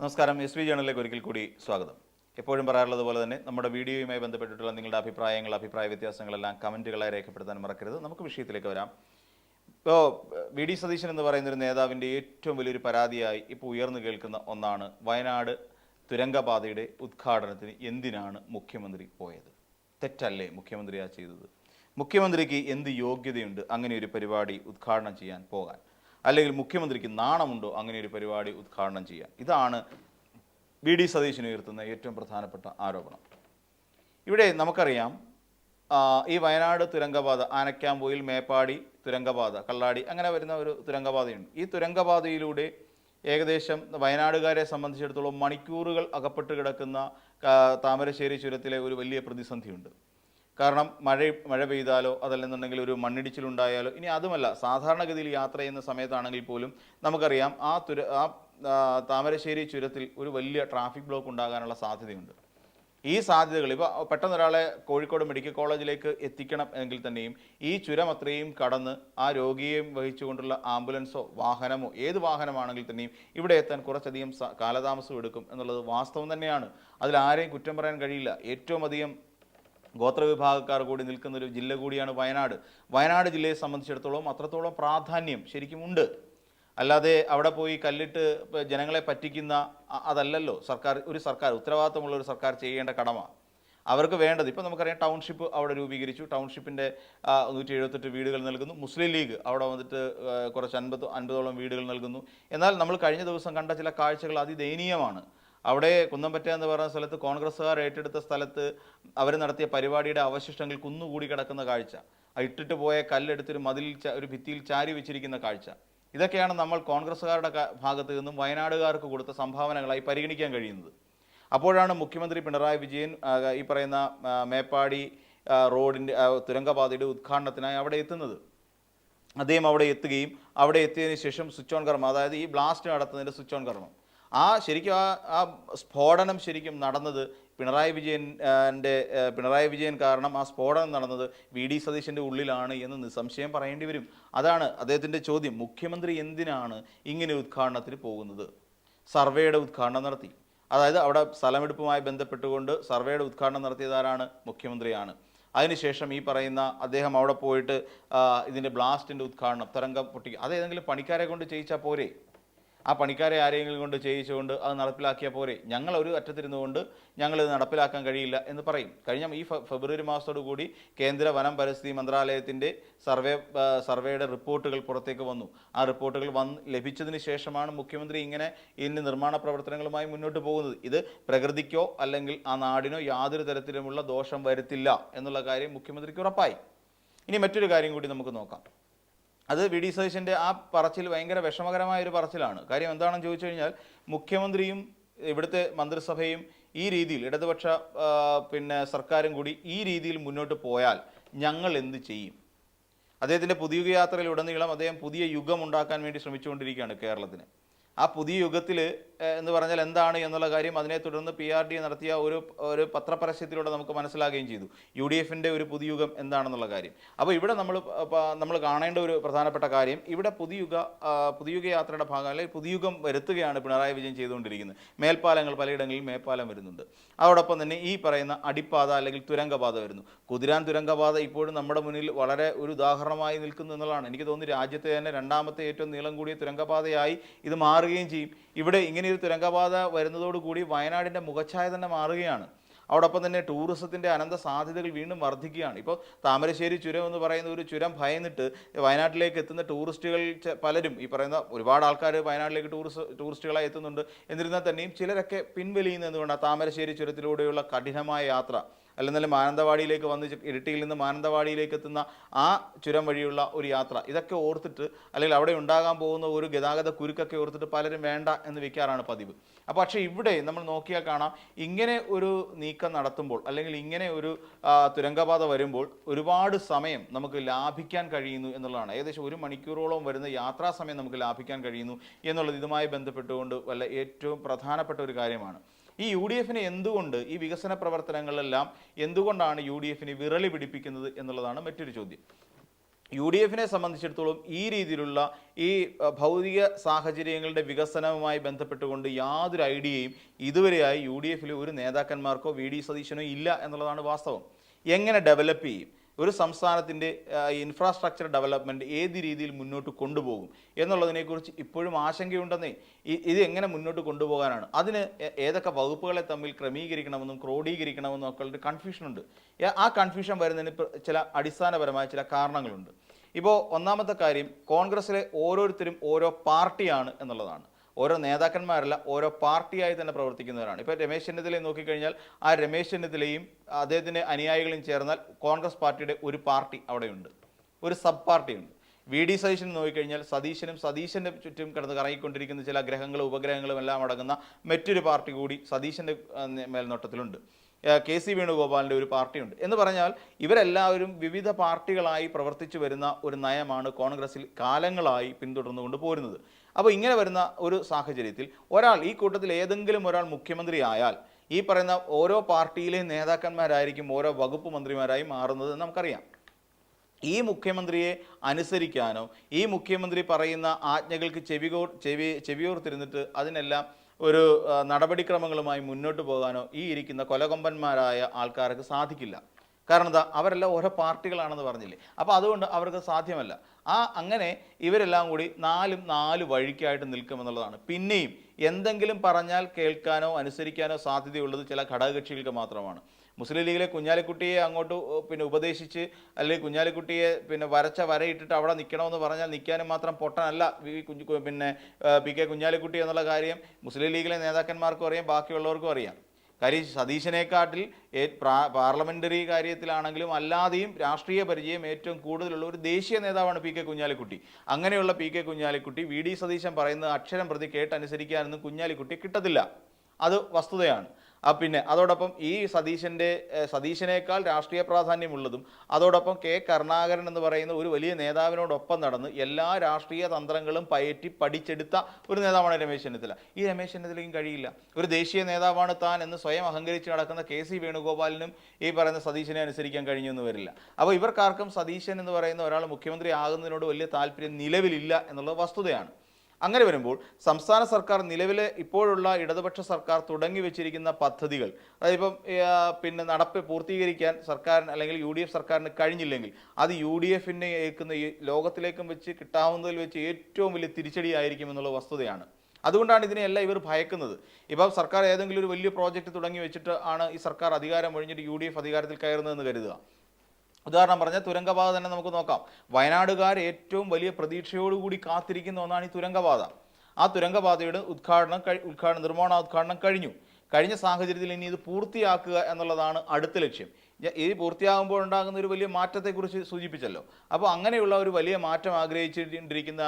നമസ്കാരം. SB ജേണലിലേക്ക് ഒരിക്കൽ കൂടി സ്വാഗതം. എപ്പോഴും പറയാറുള്ളത് പോലെ തന്നെ നമ്മുടെ വീഡിയോയുമായി ബന്ധപ്പെട്ടിട്ടുള്ള നിങ്ങളുടെ അഭിപ്രായങ്ങൾ, അഭിപ്രായ വ്യത്യാസങ്ങളെല്ലാം കമൻറ്റുകളായി രേഖപ്പെടുത്താൻ മറക്കരുത്. നമുക്ക് വിഷയത്തിലേക്ക് വരാം. ഇപ്പോൾ VD സതീശൻ എന്ന് പറയുന്ന ഒരു നേതാവിൻ്റെ ഏറ്റവും വലിയൊരു പരാതിയായി ഇപ്പോൾ ഉയർന്നു കേൾക്കുന്ന ഒന്നാണ് വയനാട് തുരങ്കപാതയുടെ ഉദ്ഘാടനത്തിന് എന്തിനാണ് മുഖ്യമന്ത്രി പോയത്? തെറ്റല്ലേ മുഖ്യമന്ത്രിയാ ചെയ്തത്? മുഖ്യമന്ത്രിക്ക് എന്ത് യോഗ്യതയുണ്ട് അങ്ങനെ ഒരു പരിപാടി ഉദ്ഘാടനം ചെയ്യാൻ പോകാൻ? അല്ലെങ്കിൽ മുഖ്യമന്ത്രിക്ക് നാണമുണ്ടോ അങ്ങനെ ഒരു പരിപാടി ഉദ്ഘാടനം ചെയ്യാൻ? ഇതാണ് VD സതീശൻ ഉയർത്തുന്ന ഏറ്റവും പ്രധാനപ്പെട്ട ആരോപണം. ഇവിടെ നമുക്കറിയാം, ഈ വയനാട് തുരങ്കപാത, ആനക്കാംപൊയിൽ മേപ്പാടി തുരങ്കപാത, കള്ളാടി അങ്ങനെ വരുന്ന ഒരു തുരങ്കപാതയുണ്ട്. ഈ തുരങ്കപാതയിലൂടെ ഏകദേശം വയനാടുകാരെ സംബന്ധിച്ചിടത്തോളം മണിക്കൂറുകൾ അകപ്പെട്ട് കിടക്കുന്ന താമരശ്ശേരി ചുരത്തിലെ ഒരു വലിയ പ്രതിസന്ധിയുണ്ട്. കാരണം മഴ പെയ്താലോ അതല്ലെന്നുണ്ടെങ്കിൽ ഒരു മണ്ണിടിച്ചിലുണ്ടായാലോ, ഇനി അതുമല്ല സാധാരണഗതിയിൽ യാത്ര ചെയ്യുന്ന സമയത്താണെങ്കിൽ പോലും നമുക്കറിയാം ആ താമരശ്ശേരി ചുരത്തിൽ ഒരു വലിയ ട്രാഫിക് ബ്ലോക്ക് ഉണ്ടാകാനുള്ള സാധ്യതയുണ്ട്. ഈ സാധ്യതകൾ ഇപ്പോൾ പെട്ടെന്ന് ഒരാളെ കോഴിക്കോട് മെഡിക്കൽ കോളേജിലേക്ക് എത്തിക്കണം എങ്കിൽ തന്നെയും ഈ ചുരം അത്രയും കടന്ന് ആ രോഗിയെയും വഹിച്ചുകൊണ്ടുള്ള ആംബുലൻസോ വാഹനമോ ഏത് വാഹനമാണെങ്കിൽ തന്നെയും ഇവിടെ എത്താൻ കുറച്ചധികം കാലതാമസം എടുക്കും എന്നുള്ളത് വാസ്തവം തന്നെയാണ്. അതിൽ ആരെയും കുറ്റം പറയാൻ കഴിയില്ല. ഏറ്റവും അധികം ഗോത്രവിഭാഗക്കാർ കൂടി നിൽക്കുന്ന ഒരു ജില്ല കൂടിയാണ് വയനാട്. വയനാട് ജില്ലയെ സംബന്ധിച്ചിടത്തോളം അത്രത്തോളം പ്രാധാന്യം ശരിക്കും ഉണ്ട്. അല്ലാതെ അവിടെ പോയി കല്ലിട്ട് ജനങ്ങളെ പറ്റിക്കുന്ന അതല്ലല്ലോ ഒരു സർക്കാർ ഉത്തരവാദിത്തമുള്ള ഒരു സർക്കാർ ചെയ്യേണ്ട കടമ. അവർക്ക് വേണ്ടത് ഇപ്പോൾ നമുക്കറിയാം, ടൗൺഷിപ്പ് അവിടെ രൂപീകരിച്ചു. ടൗൺഷിപ്പിൻ്റെ 178 വീടുകൾ നൽകുന്നു. മുസ്ലിം ലീഗ് അവിടെ വന്നിട്ട് കുറച്ച് 50ഓളം വീടുകൾ നൽകുന്നു. എന്നാൽ നമ്മൾ കഴിഞ്ഞ ദിവസം കണ്ട ചില കാഴ്ചകൾ അതിദയനീയമാണ്. അവിടെ കുന്നംപറ്റ എന്ന് പറയുന്ന സ്ഥലത്ത് കോൺഗ്രസ്സുകാർ ഏറ്റെടുത്ത സ്ഥലത്ത് അവർ നടത്തിയ പരിപാടിയുടെ അവശിഷ്ടങ്ങൾ കുന്നുകൂടി കിടക്കുന്ന കാഴ്ച, ഇട്ടിട്ട് പോയ കല്ലെടുത്തൊരു ഒരു ഭിത്തിയിൽ ചാരി വെച്ചിരിക്കുന്ന കാഴ്ച, ഇതൊക്കെയാണ് നമ്മൾ കോൺഗ്രസ്സുകാരുടെ ഭാഗത്ത് നിന്നും വയനാടുകാർക്ക് കൊടുത്ത സംഭാവനകളായി പരിഗണിക്കാൻ കഴിയുന്നത്. അപ്പോഴാണ് മുഖ്യമന്ത്രി പിണറായി വിജയൻ ഈ പറയുന്ന മേപ്പാടി റോഡിൻ്റെ തുരങ്കപാതയുടെ ഉദ്ഘാടനത്തിനായി അവിടെ എത്തുന്നത്. അദ്ദേഹം അവിടെ എത്തുകയും അവിടെ എത്തിയതിനു ശേഷം സ്വിച്ച് ഓൺ കർമ്മം, അതായത് ഈ ബ്ലാസ്റ്റ് നടത്തുന്നതിൻ്റെ സ്വിച്ച് ഓൺ കർമ്മം, ശരിക്കും ആ സ്ഫോടനം ശരിക്കും നടന്നത് പിണറായി വിജയൻ കാരണം ആ സ്ഫോടനം നടന്നത് VD സതീശൻ്റെ ഉള്ളിലാണ് എന്ന് നിസ്സംശയം പറയേണ്ടി വരും. അതാണ് അദ്ദേഹത്തിൻ്റെ ചോദ്യം. മുഖ്യമന്ത്രി എന്തിനാണ് ഇങ്ങനെ ഉദ്ഘാടനത്തിന് പോകുന്നത്? സർവേയുടെ ഉദ്ഘാടനം നടത്തി, അതായത് അവിടെ സ്ഥലമെടുപ്പുമായി ബന്ധപ്പെട്ടുകൊണ്ട് സർവേയുടെ ഉദ്ഘാടനം നടത്തിയതാരാണ്? മുഖ്യമന്ത്രിയാണ്. അതിനുശേഷം ഈ പറയുന്ന അദ്ദേഹം അവിടെ പോയിട്ട് ഇതിൻ്റെ ബ്ലാസ്റ്റിൻ്റെ ഉദ്ഘാടനം, തരംഗം പൊട്ടിക്കുക, അത് ഏതെങ്കിലും പണിക്കാരെ കൊണ്ട് ചെയ്യിച്ചാൽ പോരെ? ആ പണിക്കാരെ ആരെങ്കിലും കൊണ്ട് ചെയ്യിച്ചുകൊണ്ട് അത് നടപ്പിലാക്കിയാൽ പോരെ? ഞങ്ങൾ ഒരു അറ്റത്തിരുന്നുകൊണ്ട് ഞങ്ങളിത് നടപ്പിലാക്കാൻ കഴിയില്ല എന്ന് പറയും. കഴിഞ്ഞ ഈ ഫെബ്രുവരി മാസത്തോടു കൂടി കേന്ദ്ര വനം പരിസ്ഥിതി മന്ത്രാലയത്തിൻ്റെ സർവേയുടെ റിപ്പോർട്ടുകൾ പുറത്തേക്ക് വന്നു. ആ റിപ്പോർട്ടുകൾ ലഭിച്ചതിന് ശേഷമാണ് മുഖ്യമന്ത്രി ഇങ്ങനെ ഇതിൻ്റെ നിർമ്മാണ പ്രവർത്തനങ്ങളുമായി മുന്നോട്ട് പോകുന്നത്. ഇത് പ്രകൃതിക്കോ അല്ലെങ്കിൽ ആ നാടിനോ യാതൊരു തരത്തിലുമുള്ള ദോഷം വരുത്തില്ല എന്നുള്ള കാര്യം മുഖ്യമന്ത്രിക്ക് ഉറപ്പായി. ഇനി മറ്റൊരു കാര്യം കൂടി നമുക്ക് നോക്കാം. അത് VD സതീശൻ്റെ ആ പറച്ചിൽ ഭയങ്കര വിഷമകരമായൊരു പറച്ചിലാണ്. കാര്യം എന്താണെന്ന് ചോദിച്ചു കഴിഞ്ഞാൽ, മുഖ്യമന്ത്രിയും ഇവിടുത്തെ മന്ത്രിസഭയും ഈ രീതിയിൽ ഇടതുപക്ഷ സർക്കാരും കൂടി ഈ രീതിയിൽ മുന്നോട്ട് പോയാൽ ഞങ്ങൾ എന്ത് ചെയ്യും? അദ്ദേഹത്തിൻ്റെ പുതിയ യാത്രയിലുടനീളം അദ്ദേഹം പുതിയ യുഗം ഉണ്ടാക്കാൻ വേണ്ടി ശ്രമിച്ചുകൊണ്ടിരിക്കുകയാണ് കേരളത്തിന്. ആ പുതിയ യുഗത്തിൽ എന്ന് പറഞ്ഞാൽ എന്താണ് എന്നുള്ള കാര്യം അതിനെ തുടർന്ന് PRD നടത്തിയ ഒരു പത്രപരസ്യത്തിലൂടെ നമുക്ക് മനസ്സിലാകുകയും ചെയ്തു. UDFൻ്റെ ഒരു പുതിയ യുഗം എന്താണെന്നുള്ള കാര്യം. അപ്പോൾ ഇവിടെ നമ്മൾ കാണേണ്ട ഒരു പ്രധാനപ്പെട്ട കാര്യം, ഇവിടെ പുതിയുഗ യാത്രയുടെ ഭാഗം അല്ലെങ്കിൽ പുതിയുഗം വരുത്തുകയാണ് പിണറായി വിജയൻ ചെയ്തുകൊണ്ടിരിക്കുന്നത്. മേൽപ്പാലങ്ങൾ, പലയിടങ്ങളിൽ മേൽപ്പാലം വരുന്നുണ്ട്. അതോടൊപ്പം തന്നെ ഈ പറയുന്ന അടിപ്പാത അല്ലെങ്കിൽ തുരങ്കപാത വരുന്നു. കുതിരാൻ തുരങ്കപാത ഇപ്പോഴും നമ്മുടെ മുന്നിൽ വളരെ ഒരു ഉദാഹരണമായി നിൽക്കുന്നു എന്നുള്ളതാണ്. എനിക്ക് തോന്നുന്നു രാജ്യത്തെ തന്നെ 2ാമത്തെ ഏറ്റവും നീളം കൂടിയ തുരങ്കപാതയായി ഇത് മാറുകയും ചെയ്യും. ഇവിടെ ഇങ്ങനെയൊരു തുരങ്കപാത വരുന്നതോടുകൂടി വയനാടിൻ്റെ മുഖച്ഛായ തന്നെ മാറുകയാണ്. അതോടൊപ്പം തന്നെ ടൂറിസത്തിൻ്റെ അനന്ത സാധ്യതകൾ വീണ്ടും വർദ്ധിക്കുകയാണ്. ഇപ്പോൾ താമരശ്ശേരി ചുരം എന്ന് പറയുന്ന ഒരു ചുരം ഭയന്നിട്ട് വയനാട്ടിലേക്ക് എത്തുന്ന ടൂറിസ്റ്റുകൾ പലരും, ഈ പറയുന്ന ഒരുപാട് ആൾക്കാർ വയനാട്ടിലേക്ക് ടൂറിസ്റ്റുകളായി എത്തുന്നുണ്ട്. എന്നിരുന്നാൽ തന്നെയും ചിലരൊക്കെ പിൻവലിയുന്നതുകൊണ്ടാണ് താമരശ്ശേരി ചുരത്തിലൂടെയുള്ള കഠിനമായ യാത്ര, അല്ലെങ്കിൽ മാനന്തവാടിയിലേക്ക് വന്ന് ഇരിട്ടിയിൽ നിന്ന് മാനന്തവാടിയിലേക്ക് എത്തുന്ന ആ ചുരം വഴിയുള്ള ഒരു യാത്ര, ഇതൊക്കെ ഓർത്തിട്ട് അല്ലെങ്കിൽ അവിടെ ഉണ്ടാകാൻ പോകുന്ന ഒരു ഗതാഗത കുരുക്കൊക്കെ ഓർത്തിട്ട് പലരും വേണ്ട എന്ന് വെക്കാറാണ് പതിവ്. അപ്പോൾ പക്ഷേ ഇവിടെ നമ്മൾ നോക്കിയാൽ കാണാം, ഇങ്ങനെ ഒരു നീക്കം നടത്തുമ്പോൾ അല്ലെങ്കിൽ ഇങ്ങനെ ഒരു തുരങ്കപാത വരുമ്പോൾ ഒരുപാട് സമയം നമുക്ക് ലാഭിക്കാൻ കഴിയുന്നു എന്നുള്ളതാണ്. ഏകദേശം 1 മണിക്കൂറോളം വരുന്ന യാത്രാ സമയം നമുക്ക് ലാഭിക്കാൻ കഴിയുന്നു എന്നുള്ളത് ഇതുമായി ബന്ധപ്പെട്ടുകൊണ്ട് ഏറ്റവും പ്രധാനപ്പെട്ട ഒരു കാര്യമാണ്. ഈ UDFനെ എന്തുകൊണ്ട് ഈ വികസന പ്രവർത്തനങ്ങളെല്ലാം എന്തുകൊണ്ടാണ് UDFനെ വിരളി പിടിപ്പിക്കുന്നത് എന്നുള്ളതാണ് മറ്റൊരു ചോദ്യം. UDFിനെ സംബന്ധിച്ചിടത്തോളം ഈ രീതിയിലുള്ള ഈ ഭൗതിക സാഹചര്യങ്ങളുടെ വികസനവുമായി ബന്ധപ്പെട്ടുകൊണ്ട് യാതൊരു ഐഡിയയും ഇതുവരെയായി UDFിലെ ഒരു നേതാക്കന്മാർക്കോ VD സതീശനോ ഇല്ല എന്നുള്ളതാണ് വാസ്തവം. എങ്ങനെ ഡെവലപ്പ് ചെയ്യും, ഒരു സംസ്ഥാനത്തിൻ്റെ ഇൻഫ്രാസ്ട്രക്ചർ ഡെവലപ്മെൻറ്റ് ഏത് രീതിയിൽ മുന്നോട്ട് കൊണ്ടുപോകും എന്നുള്ളതിനെക്കുറിച്ച് ഇപ്പോഴും ആശങ്കയുണ്ടെന്നേ. ഇത് എങ്ങനെ മുന്നോട്ട് കൊണ്ടുപോകാനാണ്, അതിന് ഏതൊക്കെ വകുപ്പുകളെ തമ്മിൽ ക്രമീകരിക്കണമെന്നും ക്രോഡീകരിക്കണമെന്നും ഒക്കെ ഉള്ളൊരു കൺഫ്യൂഷനുണ്ട്. ആ കൺഫ്യൂഷൻ വരുന്നതിന് ചില അടിസ്ഥാനപരമായ ചില കാരണങ്ങളുണ്ട്. ഇപ്പോൾ ഒന്നാമത്തെ കാര്യം, കോൺഗ്രസ്സിലെ ഓരോരുത്തരും ഓരോ പാർട്ടിയാണ് എന്നുള്ളതാണ്. ഓരോ നേതാക്കന്മാരല്ല, ഓരോ പാർട്ടിയായി തന്നെ പ്രവർത്തിക്കുന്നവരാണ്. ഇപ്പോൾ രമേശ് ചെന്നിത്തലയെ നോക്കിക്കഴിഞ്ഞാൽ ആ രമേശ് ചെന്നിത്തലയും അദ്ദേഹത്തിൻ്റെ അനുയായികളും ചേർന്നാൽ കോൺഗ്രസ് പാർട്ടിയുടെ ഒരു പാർട്ടി അവിടെയുണ്ട്, ഒരു സബ് പാർട്ടിയുണ്ട്. VD സതീശൻ നോക്കിക്കഴിഞ്ഞാൽ സതീശൻ്റെ ചുറ്റും കിടന്ന് കറങ്ങിക്കൊണ്ടിരിക്കുന്ന ചില ഗ്രഹങ്ങളും ഉപഗ്രഹങ്ങളും എല്ലാം അടങ്ങുന്ന മറ്റൊരു പാർട്ടി കൂടി സതീശൻ്റെ മേൽനോട്ടത്തിലുണ്ട്. KC വേണുഗോപാലിൻ്റെ ഒരു പാർട്ടിയുണ്ട്. എന്ന് പറഞ്ഞാൽ ഇവരെല്ലാവരും വിവിധ പാർട്ടികളായി പ്രവർത്തിച്ചു വരുന്ന ഒരു നയമാണ് കോൺഗ്രസിൽ കാലങ്ങളായി പിന്തുടർന്നുകൊണ്ട് പോരുന്നത്. അപ്പോൾ ഇങ്ങനെ വരുന്ന ഒരു സാഹചര്യത്തിൽ ഈ കൂട്ടത്തിൽ ഏതെങ്കിലും ഒരാൾ മുഖ്യമന്ത്രി ആയാൽ ഈ പറയുന്ന ഓരോ പാർട്ടിയിലെ നേതാക്കന്മാരായിരിക്കും ഓരോ വകുപ്പ് മന്ത്രിമാരായി മാറുന്നത് നമുക്കറിയാം. ഈ മുഖ്യമന്ത്രിയെ അനുസരിക്കാനോ ഈ മുഖ്യമന്ത്രി പറയുന്ന ആജ്ഞകൾക്ക് ചെവിയോർത്തിരുന്നിട്ട് അതിനെല്ലാം ഒരു നടപടിക്രമങ്ങളുമായി മുന്നോട്ട് പോകാനോ ഈ ഇരിക്കുന്ന കൊലകൊമ്പന്മാരായ ആൾക്കാർക്ക് സാധിക്കില്ല. കാരണം എന്താ, അവരെല്ലാം ഓരോ പാർട്ടികളാണെന്ന് പറഞ്ഞില്ലേ. അപ്പോൾ അതുകൊണ്ട് അവർക്ക് സാധ്യമല്ല. അങ്ങനെ ഇവരെല്ലാം കൂടി നാല് വഴിക്കായിട്ട് നിൽക്കുമെന്നുള്ളതാണ്. പിന്നെയും എന്തെങ്കിലും പറഞ്ഞാൽ കേൾക്കാനോ അനുസരിക്കാനോ സാധ്യതയുള്ളത് ചില ഘടകകക്ഷികൾക്ക് മാത്രമാണ്. മുസ്ലിം ലീഗിലെ കുഞ്ഞാലിക്കുട്ടിയെ അങ്ങോട്ട് ഉപദേശിച്ച്, അല്ലെങ്കിൽ കുഞ്ഞാലിക്കുട്ടിയെ വരയിട്ടിട്ട് അവിടെ നിൽക്കണമെന്ന് പറഞ്ഞാൽ നിൽക്കാനും മാത്രം പൊട്ടനല്ല PK കുഞ്ഞാലിക്കുട്ടി എന്നുള്ള കാര്യം മുസ്ലിം ലീഗിലെ നേതാക്കന്മാർക്കും അറിയാം, ബാക്കിയുള്ളവർക്കും അറിയാം. കാര്യം സതീശനെക്കാട്ടിൽ പാർലമെൻ്ററി കാര്യത്തിലാണെങ്കിലും അല്ലാതെയും രാഷ്ട്രീയ പരിചയം ഏറ്റവും കൂടുതലുള്ള ഒരു ദേശീയ നേതാവാണ് PK കുഞ്ഞാലിക്കുട്ടി. അങ്ങനെയുള്ള PK കുഞ്ഞാലിക്കുട്ടി VD സതീശൻ പറയുന്നത് അക്ഷരം പ്രതി കേട്ടനുസരിക്കാനൊന്നും കുഞ്ഞാലിക്കുട്ടി കിട്ടത്തില്ല. അത് വസ്തുതയാണ്. പിന്നെ അതോടൊപ്പം ഈ സതീശനേക്കാൾ രാഷ്ട്രീയ പ്രാധാന്യമുള്ളതും അതോടൊപ്പം കരുണാകരൻ എന്ന് പറയുന്ന ഒരു വലിയ നേതാവിനോടൊപ്പം നടന്ന് എല്ലാ രാഷ്ട്രീയ തന്ത്രങ്ങളും പഠിച്ചെടുത്ത ഒരു നേതാവാണ് രമേശ് ചെന്നിത്തല. ഈ രമേശ് ചെന്നിത്തലയ്ക്കും കഴിയില്ല. ഒരു ദേശീയ നേതാവാണ് താൻ എന്ന് സ്വയം അഹങ്കരിച്ച് നടക്കുന്ന KC വേണുഗോപാലിനും ഈ പറയുന്ന സതീശനെ അനുസരിക്കാൻ കഴിഞ്ഞൊന്നും വരില്ല. അപ്പോൾ ഇവർക്കാർക്കും സതീശൻ എന്ന് പറയുന്ന ഒരാൾ മുഖ്യമന്ത്രി ആകുന്നതിനോട് വലിയ താല്പര്യം നിലവിലില്ല എന്നുള്ളത് വസ്തുതയാണ്. അങ്ങനെ വരുമ്പോൾ സംസ്ഥാന സർക്കാർ നിലവിലെ ഇപ്പോഴുള്ള ഇടതുപക്ഷ സർക്കാർ തുടങ്ങി വെച്ചിരിക്കുന്ന പദ്ധതികൾ, അതായത് പൂർത്തീകരിക്കാൻ സർക്കാരിന് അല്ലെങ്കിൽ UDF സർക്കാരിന് കഴിഞ്ഞില്ലെങ്കിൽ അത് UDFിനെ ഏൽക്കുന്ന ഈ ലോകത്തിലേക്കും വെച്ച് കിട്ടാവുന്നതിൽ വെച്ച് ഏറ്റവും വലിയ തിരിച്ചടിയായിരിക്കും എന്നുള്ള വസ്തുതയാണ്. അതുകൊണ്ടാണ് ഇതിനെയെല്ലാം ഇവർ ഭയക്കുന്നത്. ഇപ്പം സർക്കാർ ഏതെങ്കിലും ഒരു വലിയ പ്രോജക്റ്റ് തുടങ്ങി വെച്ചിട്ട് ആണ് ഈ സർക്കാർ അധികാരം ഒഴിഞ്ഞിട്ട് UDF അധികാരത്തിൽ കയറുന്നതെന്ന് കരുതുക. ഉദാഹരണം പറഞ്ഞാൽ തുരങ്കപാത തന്നെ നമുക്ക് നോക്കാം. വയനാടുകാർ ഏറ്റവും വലിയ പ്രതീക്ഷയോടുകൂടി കാത്തിരിക്കുന്ന ഒന്നാണ് ഈ തുരങ്കപാത. ആ തുരങ്കപാതയുടെ നിർമ്മാണോദ്ഘാടനം കഴിഞ്ഞ സാഹചര്യത്തിൽ ഇനി ഇത് പൂർത്തിയാക്കുക എന്നുള്ളതാണ് അടുത്ത ലക്ഷ്യം. ഈ പൂർത്തിയാകുമ്പോൾ ഉണ്ടാകുന്ന ഒരു വലിയ മാറ്റത്തെക്കുറിച്ച് സൂചിപ്പിച്ചല്ലോ. അപ്പോൾ അങ്ങനെയുള്ള ഒരു വലിയ മാറ്റം ആഗ്രഹിച്ചിരിക്കുന്ന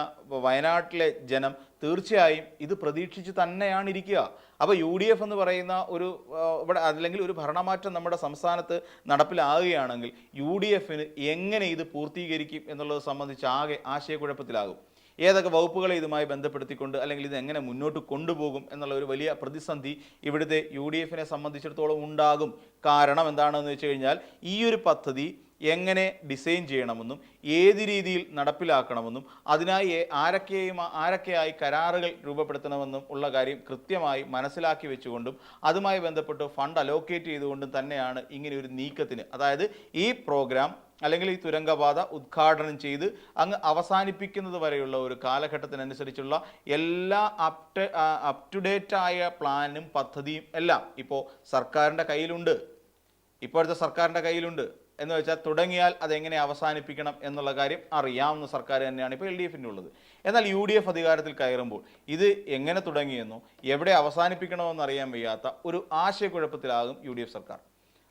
വയനാട്ടിലെ ജനം തീർച്ചയായും ഇത് പ്രതീക്ഷിച്ച് തന്നെയാണ് ഇരിക്കുക. അപ്പോൾ UDF എന്ന് പറയുന്ന അല്ലെങ്കിൽ ഒരു ഭരണമാറ്റം നമ്മുടെ സംസ്ഥാനത്ത് നടപ്പിലാകുകയാണെങ്കിൽ UDFന് എങ്ങനെ ഇത് പൂർത്തീകരിക്കും എന്നുള്ളത് സംബന്ധിച്ച് ആകെ ആശയക്കുഴപ്പത്തിലാകും. ഏതൊക്കെ വകുപ്പുകളെ ഇതുമായി ബന്ധപ്പെടുത്തിക്കൊണ്ട് അല്ലെങ്കിൽ ഇത് എങ്ങനെ മുന്നോട്ട് കൊണ്ടുപോകും എന്നുള്ള ഒരു വലിയ പ്രതിസന്ധി ഇവിടുത്തെ UDFിനെ സംബന്ധിച്ചിടത്തോളം ഉണ്ടാകും. കാരണം എന്താണെന്ന് വെച്ച് കഴിഞ്ഞാൽ ഈ ഒരു പദ്ധതി എങ്ങനെ ഡിസൈൻ ചെയ്യണമെന്നും ഏത് രീതിയിൽ നടപ്പിലാക്കണമെന്നും അതിനായി ആരൊക്കെയായി കരാറുകൾ രൂപപ്പെടുത്തണമെന്നും ഉള്ള കാര്യം കൃത്യമായി മനസ്സിലാക്കി വെച്ചുകൊണ്ടും അതുമായി ബന്ധപ്പെട്ട് ഫണ്ട് അലോക്കേറ്റ് ചെയ്തുകൊണ്ടും തന്നെയാണ് ഇങ്ങനെ ഒരു നീക്കത്തിന്, അതായത് ഈ പ്രോഗ്രാം അല്ലെങ്കിൽ ഈ തുരങ്കപാത ഉദ്ഘാടനം ചെയ്ത് അങ്ങ് അവസാനിപ്പിക്കുന്നത് വരെയുള്ള ഒരു കാലഘട്ടത്തിനനുസരിച്ചുള്ള എല്ലാ അപ് ടു ഡേറ്റ് ആയ പ്ലാനും പദ്ധതിയും എല്ലാം ഇപ്പോൾ സർക്കാരിൻ്റെ കയ്യിലുണ്ട്. ഇപ്പോഴത്തെ സർക്കാരിൻ്റെ കയ്യിലുണ്ട് എന്ന് വെച്ചാൽ തുടങ്ങിയാൽ അതെങ്ങനെ അവസാനിപ്പിക്കണം എന്നുള്ള കാര്യം അറിയാവുന്ന സർക്കാർ തന്നെയാണ് ഇപ്പോൾ LDFിൻ്റെ ഉള്ളത്. എന്നാൽ UDF അധികാരത്തിൽ കയറുമ്പോൾ ഇത് എങ്ങനെ തുടങ്ങിയെന്നോ എവിടെ അവസാനിപ്പിക്കണമെന്ന് അറിയാൻ വയ്യാത്ത ഒരു ആശയക്കുഴപ്പത്തിലാകും UDF സർക്കാർ.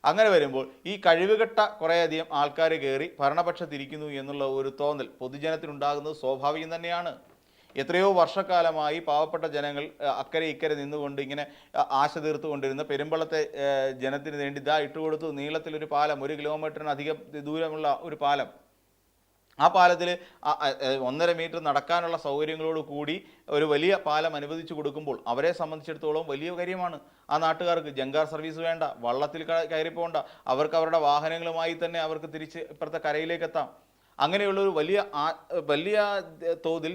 അങ്ങനെ വരുമ്പോൾ ഈ കഴിവുകെട്ട കുറേയധികം ആൾക്കാർ കയറി ഭരണപക്ഷത്തിരിക്കുന്നു എന്നുള്ള ഒരു തോന്നൽ പൊതുജനത്തിനുണ്ടാകുന്നത് സ്വാഭാവികം തന്നെയാണ്. എത്രയോ വർഷക്കാലമായി പാവപ്പെട്ട ജനങ്ങൾ അക്കരെ ഇക്കരെ നിന്നുകൊണ്ട് ഇങ്ങനെ ആശ തീർത്തുകൊണ്ടിരുന്ന പെരുമ്പളത്തെ ജനത്തിന് വേണ്ടി ഇട്ടുകൊടുത്തു നീളത്തിലൊരു പാലം, 1 കിലോമീറ്ററിനധികം ദൂരമുള്ള ഒരു പാലം. ആ പാലത്തിൽ 1.5 മീറ്റർ നടക്കാനുള്ള സൗകര്യങ്ങളോട് കൂടി ഒരു വലിയ പാലം അനുവദിച്ചു കൊടുക്കുമ്പോൾ അവരെ സംബന്ധിച്ചിടത്തോളം വലിയ കാര്യമാണ്. ആ നാട്ടുകാർക്ക് ജങ്കാർ സർവീസ് വേണ്ട, വള്ളത്തിൽ കയറി പോകണ്ട, അവർക്ക് അവരുടെ വാഹനങ്ങളുമായി തന്നെ അവർക്ക് തിരിച്ച് ഇപ്പുറത്തെ കരയിലേക്ക് എത്താം. അങ്ങനെയുള്ള ഒരു വലിയ തോതിൽ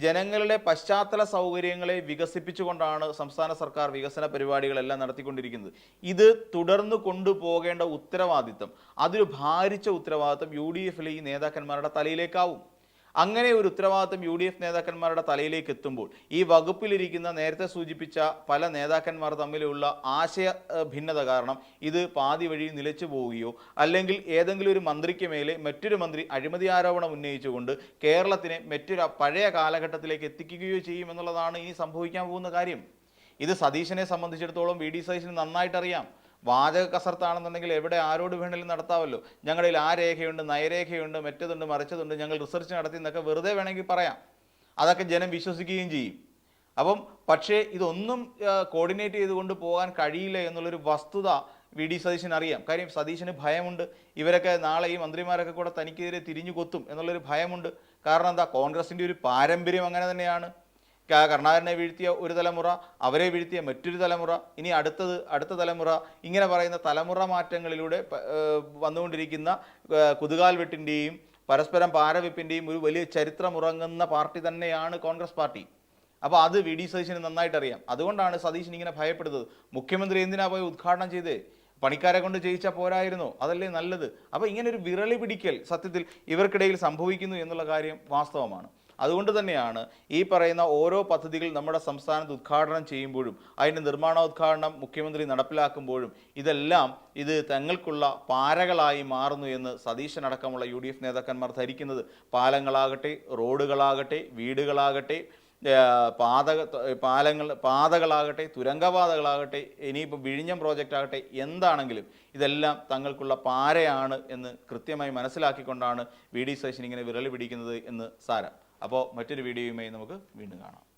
ജനങ്ങളുടെ പശ്ചാത്തല സൗകര്യങ്ങളെ വികസിപ്പിച്ചുകൊണ്ടാണ് സംസ്ഥാന സർക്കാർ വികസന പരിപാടികളെല്ലാം നടത്തിക്കൊണ്ടിരിക്കുന്നത്. ഇത് തുടർന്ന് കൊണ്ടുപോകേണ്ട ഉത്തരവാദിത്തം, അതൊരു ഭാരിച്ച ഉത്തരവാദിത്തം UDF ഈ നേതാക്കന്മാരുടെ തലയിലേക്കാവും. അങ്ങനെ ഒരു ഉത്തരവാദിത്തം UDF നേതാക്കന്മാരുടെ തലയിലേക്ക് എത്തുമ്പോൾ ഈ വകുപ്പിലിരിക്കുന്ന നേരത്തെ സൂചിപ്പിച്ച പല നേതാക്കന്മാർ തമ്മിലുള്ള ആശയ ഭിന്നത കാരണം ഇത് പാതി വഴി നിലച്ചു പോവുകയോ അല്ലെങ്കിൽ ഏതെങ്കിലും ഒരു മന്ത്രിക്ക് മേലെ മറ്റൊരു മന്ത്രി അഴിമതി ആരോപണം ഉന്നയിച്ചുകൊണ്ട് കേരളത്തിനെ മറ്റൊരു പഴയ കാലഘട്ടത്തിലേക്ക് എത്തിക്കുകയോ ചെയ്യുമെന്നുള്ളതാണ് ഇനി സംഭവിക്കാൻ പോകുന്ന കാര്യം. ഇത് സതീശനെ സംബന്ധിച്ചിടത്തോളം VD സതീശന് നന്നായിട്ടറിയാം. വാചക കസർത്താണെന്നുണ്ടെങ്കിൽ എവിടെ ആരോട് വേണമെങ്കിലും നടത്താമല്ലോ. ഞങ്ങളിൽ ആ രേഖയുണ്ട്, നയരേഖയുണ്ട്, മറ്റതുണ്ട്, മറിച്ചതുണ്ട്, ഞങ്ങൾ റിസർച്ച് നടത്തി എന്നൊക്കെ വെറുതെ വേണമെങ്കിൽ പറയാം. അതൊക്കെ ജനം വിശ്വസിക്കുകയും ചെയ്യും. പക്ഷേ ഇതൊന്നും കോർഡിനേറ്റ് ചെയ്തുകൊണ്ട് പോകാൻ കഴിയില്ല എന്നുള്ളൊരു വസ്തുത VD സതീശന് അറിയാം. കാര്യം സതീശന് ഭയമുണ്ട്, ഇവരൊക്കെ നാളെ ഈ മന്ത്രിമാരൊക്കെ കൂടെ തനിക്കെതിരെ തിരിഞ്ഞു കൊത്തും എന്നുള്ളൊരു ഭയമുണ്ട്. കാരണം എന്താ, കോൺഗ്രസിൻ്റെ ഒരു പാരമ്പര്യം അങ്ങനെ തന്നെയാണ്. കരുണാകരനെ വീഴ്ത്തിയ ഒരു തലമുറ, അവരെ വീഴ്ത്തിയ മറ്റൊരു തലമുറ, ഇനി അടുത്ത തലമുറ, ഇങ്ങനെ പറയുന്ന തലമുറ മാറ്റങ്ങളിലൂടെ വന്നുകൊണ്ടിരിക്കുന്ന കുതുകാൽ വെട്ടിൻ്റെയും പരസ്പരം പാരവെപ്പിൻ്റെയും ഒരു വലിയ ചരിത്രമുറങ്ങുന്ന പാർട്ടി തന്നെയാണ് കോൺഗ്രസ് പാർട്ടി. അപ്പോൾ അത് VD സതീശന് നന്നായിട്ടറിയാം. അതുകൊണ്ടാണ് സതീശൻ ഇങ്ങനെ ഭയപ്പെടുന്നത്. മുഖ്യമന്ത്രി എന്തിനാ പോയി ഉദ്ഘാടനം ചെയ്തേ? പണിക്കാരെ കൊണ്ട് ചെയ്യിച്ചാൽ പോരായിരുന്നോ? അതല്ലേ നല്ലത്? അപ്പോൾ ഇങ്ങനെ ഒരു വിരളി പിടിക്കൽ സത്യത്തിൽ ഇവർക്കിടയിൽ സംഭവിക്കുന്നു എന്നുള്ള കാര്യം വാസ്തവമാണ്. അതുകൊണ്ട് തന്നെയാണ് ഈ പറയുന്ന ഓരോ പദ്ധതികൾ നമ്മുടെ സംസ്ഥാനത്ത് ഉദ്ഘാടനം ചെയ്യുമ്പോഴും അതിൻ്റെ നിർമ്മാണോദ്ഘാടനം മുഖ്യമന്ത്രി നടപ്പിലാക്കുമ്പോഴും ഇത് തങ്ങൾക്കുള്ള പാരകളായി മാറുന്നു എന്ന് സതീശനടക്കമുള്ള UDF നേതാക്കന്മാർ ധരിക്കുന്നത്. പാലങ്ങളാകട്ടെ, റോഡുകളാകട്ടെ, വീടുകളാകട്ടെ, പാതകളാകട്ടെ, തുരങ്കപാതകളാകട്ടെ, ഇനിയിപ്പോൾ വിഴിഞ്ഞം പ്രോജക്റ്റ് ആകട്ടെ, എന്താണെങ്കിലും ഇതെല്ലാം തങ്ങൾക്കുള്ള പാരയാണ് എന്ന് കൃത്യമായി മനസ്സിലാക്കിക്കൊണ്ടാണ് VD സതീശൻ ഇങ്ങനെ വിരളി പിടിക്കുന്നത് എന്ന് സാരം. അപ്പോൾ മറ്റൊരു വീഡിയോയുമായി നമുക്ക് വീണ്ടും കാണാം.